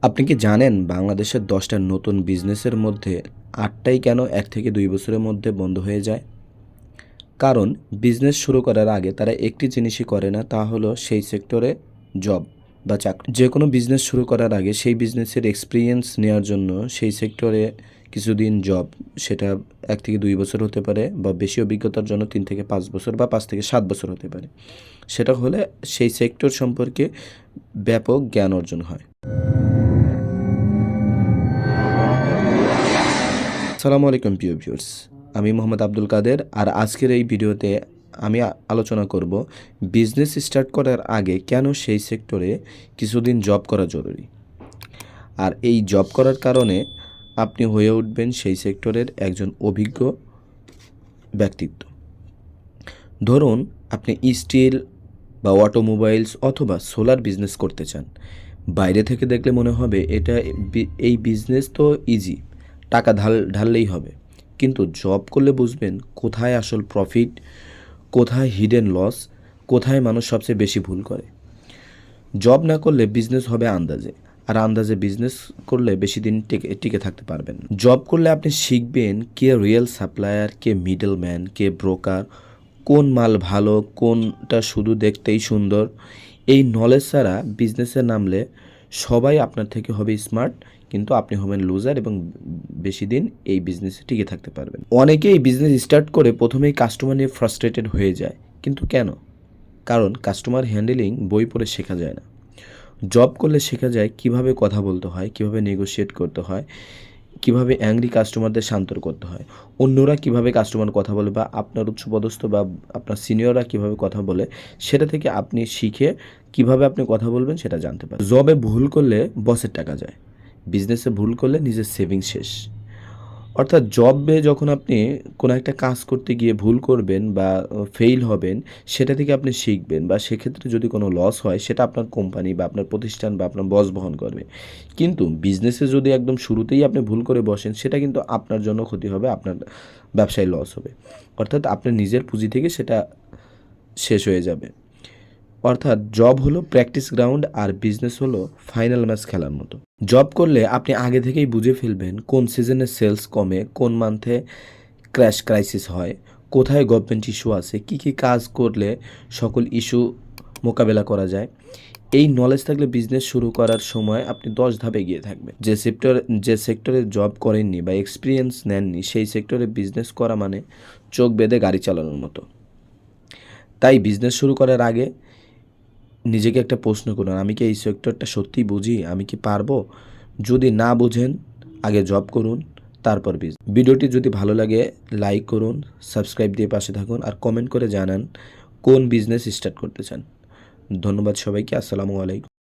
আপনি কি জানেন বাংলাদেশের ১০টা নতুন বিজনেসের মধ্যে ৮টাই কেন ১ থেকে ২ বছরের মধ্যে বন্ধ হয়ে যায়? কারণ বিজনেস শুরু করার আগে তারা একটি জিনিসই করে না, তা হলো সেই সেক্টরে জব বা চাকরি। যেকোনো বিজনেস শুরু করার আগে সেই বিজনেসের এক্সপেরিয়েন্স নেওয়ার জন্য সেই সেক্টরে কিছুদিন জব, সেটা ১ থেকে ২ বছর হতে পারে বা বেশি অভিজ্ঞতার জন্য ৩ থেকে ৫ বছর বা ৫ থেকে ৭ বছর হতে পারে। সেটা হলে সেই সেক্টর সম্পর্কে ব্যাপক জ্ঞান অর্জন হয়। আসসালামু আলাইকুম প্রিয় ভিউয়ার্স। আমি মোহাম্মদ আব্দুল কাদের। আর আজকের এই ভিডিওতে আমি আলোচনা করব বিজনেস স্টার্ট করার আগে কেন সেই সেক্টরে কিছুদিন জব করা জরুরি। আর এই জব করার কারণে আপনি হয়ে উঠবেন সেই সেক্টরের একজন অভিজ্ঞ ব্যক্তিত্ব। ধরুন আপনি স্টিল বা অটোমোবাইলস অথবা সোলার বিজনেস করতে চান। বাইরে থেকে দেখলে মনে হবে এই বিজনেস তো ইজি, টাকা ঢাললেই হবে। কিন্তু জব করলে বুঝবেন কোথায় আসল প্রফিট, কোথায় হিডেন লস, কোথায় মানুষ সবচেয়ে বেশি ভুল করে। জব না করলে বিজনেস হবে আন্দাজে, আর আন্দাজে বিজনেস করলে বেশি দিন টিকে থাকতে পারবেন না। জব করলে আপনি শিখবেন কে রিয়েল সাপ্লায়ার, কে মিডল ম্যান, কে ব্রোকার, কোন মাল ভালো, কোনটা শুধু দেখতেই সুন্দর। এই নলেজ ছাড়া বিজনেসে নামলে সবাই আপনার থেকে হবে স্মার্ট, কিন্তু আপনি হবেন লুজার এবং বেশি দিন এই বিজনেসে টিকে থাকতে পারবেন। অনেকেই বিজনেস স্টার্ট করে প্রথমেই কাস্টমার নিয়ে ফ্রাস্ট্রেটেড হয়ে যায়। কিন্তু কেন? কারণ কাস্টমার হ্যান্ডেলিং বই পড়ে শেখা যায় না। জব করলে শেখা যায় কিভাবে কথা বলতে হয়, কিভাবে নেগোশিয়েট করতে হয়, কিভাবে অ্যাংরি কাস্টমারদের শান্ত করতে হয়, অন্যরা কিভাবে কাস্টমার কথা বলে বা আপনার উচ্চপদস্থ বা আপনার সিনিয়ররা কিভাবে কথা বলে, সেটা থেকে আপনি শিখে কিভাবে আপনি কথা বলবেন সেটা জানতে পারেন। জবে ভুল করলে বসের টাকা যায়, বিজনেসে ভুল করলে নিজের সেভিংস শেষ। অর্থাৎ জবে যখন আপনি কোনো একটা কাজ করতে গিয়ে ভুল করবেন বা ফেইল হবেন, সেটা থেকে আপনি শিখবেন বা সেক্ষেত্রে যদি কোনো লস হয় সেটা আপনার কোম্পানি বা আপনার প্রতিষ্ঠান বা আপনার বস বহন করবে। কিন্তু বিজনেসে যদি একদম শুরুতেই আপনি ভুল করে বসেন, সেটা কিন্তু আপনার জন্য ক্ষতি হবে, আপনার ব্যবসায় লস হবে। অর্থাৎ আপনার নিজের পুঁজি থেকে সেটা শেষ হয়ে যাবে। অর্থাৎ জব হলো প্র্যাকটিস গ্রাউন্ড আর বিজনেস হলো ফাইনাল ম্যাচ খেলার মতো। জব করলে আপনি আগে থেকেই বুঝে ফেলবেন কোন সিজনে সেলস কমে, কোন মান্থে ক্রাইসিস হয়, কোথায় গভর্নমেন্ট ইস্যু আছে, কী কাজ করলে সকল ইস্যু মোকাবেলা করা যায়। এই নলেজ থাকলে বিজনেস শুরু করার সময় আপনি ১০ ধাপে এগিয়ে থাকবেন। যে সেক্টরে জব করেননি বা এক্সপিরিয়েন্স নেননি, সেই সেক্টরে বিজনেস করা মানে চোখ বেঁধে গাড়ি চালানোর মতো। তাই বিজনেস শুরু করার আগে নিজেকে একটা প্রশ্ন করুন, আমি কি এই সেক্টরটা সত্যিই বুঝি? আমি কি পারবো? যদি না বুঝেন, আগে জব করুন, তারপর ভিডিওটি যদি ভালো লাগে লাইক করুন, সাবস্ক্রাইব দিয়ে পাশে থাকুন আর কমেন্ট করে জানান কোন বিজনেস স্টার্ট করতে চান। ধন্যবাদ সবাইকে। আসসালামু আলাইকুম।